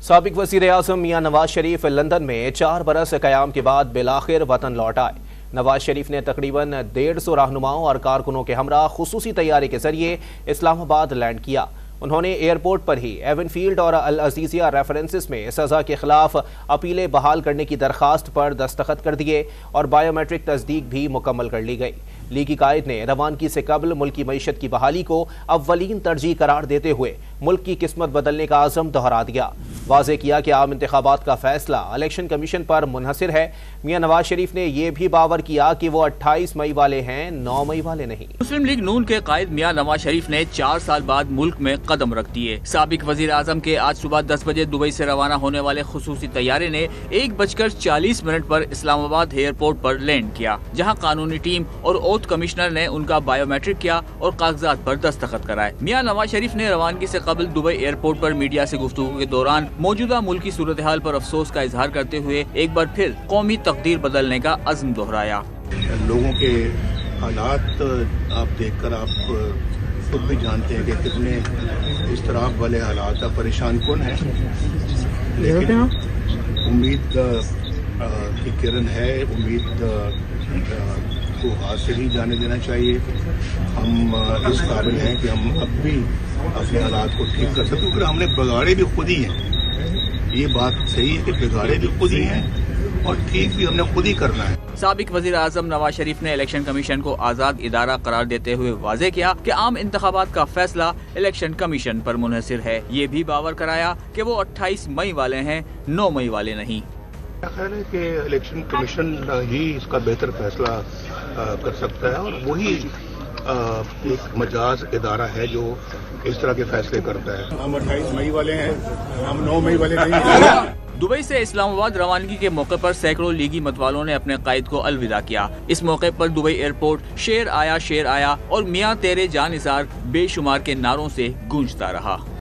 سابق وزیر اعظم میاں نواز شریف لندن میں 4 برس قیام کے بعد بالآخر وطن لوٹ آئے۔ نواز شریف نے تقریباً 150 رہنماؤں اور کارکنوں کے ہمراہ خصوصی طیارے کے ذریعے اسلام آباد لینڈ کیا۔ انہوں نے ایئرپورٹ پر ہی ایون فیلڈ اور العزیزیہ ریفرنسز میں سزا کے خلاف اپیلیں بحال کرنے کی درخواست پر دستخط کر دیے اور بائیو میٹرک تصدیق بھی مکمل کر لی گئی۔ لیگی قائد نے روانگی سے قبل ملکی معیشت کی بحالی کو اولین ترجیح قرار دیتے ہوئے ملک کی قسمت بدلنے کا عزم دہرا دیا۔ واضح کیا کہ عام انتخابات کا فیصلہ الیکشن کمیشن پر منحصر ہے۔ میاں نواز شریف نے یہ بھی باور کیا کہ وہ 28 مئی والے ہیں، 9 مئی والے نہیں۔ مسلم لیگ نون کے قائد میاں نواز شریف نے 4 سال بعد ملک میں قدم رکھ دیے۔ سابق وزیر اعظم کے آج صبح 10 بجے دبئی سے روانہ ہونے والے خصوصی طیارے نے 1:40 پر اسلام آباد ایئرپورٹ پر لینڈ کیا، جہاں قانونی ٹیم اور اوتھ کمشنر نے ان کا بائیو میٹرک کیا اور کاغذات پر دستخط کرائے۔ میاں نواز شریف نے روانگی سے قبل دبئی ایئرپورٹ پر میڈیا سے گفتگو کے دوران موجودہ ملکی صورتحال پر افسوس کا اظہار کرتے ہوئے ایک بار پھر قومی تقدیر بدلنے کا عزم دہرایا۔ لوگوں کے حالات آپ دیکھ کر آپ خود بھی جانتے ہیں کہ کتنے اضطراب والے حالات پریشان کن ہیں، لیکن امید کی کرن ہے، امید کو ہاتھ سے نہیں جانے دینا چاہیے۔ ہم اس قابل ہیں کہ ہم اب بھی اپنے حالات کو ٹھیک کر سکتے، کیونکہ ہم نے بگاڑے بھی خود ہی ہیں۔ یہ بات صحیح ہے کہ بگاڑے بھی خود ہی ہیں اور ٹھیک بھی ہم نے خود ہی کرنا ہے۔ سابق وزیر اعظم نواز شریف نے الیکشن کمیشن کو آزاد ادارہ قرار دیتے ہوئے واضح کیا کہ عام انتخابات کا فیصلہ الیکشن کمیشن پر منحصر ہے۔ یہ بھی باور کرایا کہ وہ 28 مئی والے ہیں، 9 مئی والے نہیں۔ میرا خیال ہے کہ الیکشن کمیشن ہی اس کا بہتر فیصلہ کر سکتا ہے، اور وہی ایک مجاز ادارہ ہے جو اس طرح کے فیصلے کرتا ہے۔ ہم 28 مئی والے ہیں، ہم 9 مئی والے نہیں ہیں۔ دبئی سے اسلام آباد روانگی کے موقع پر سینکڑوں لیگی متوالوں نے اپنے قائد کو الوداع کیا۔ اس موقع پر دبئی ایئرپورٹ شیر آیا اور میاں تیرے جان نثار بے شمار کے نعروں سے گونجتا رہا۔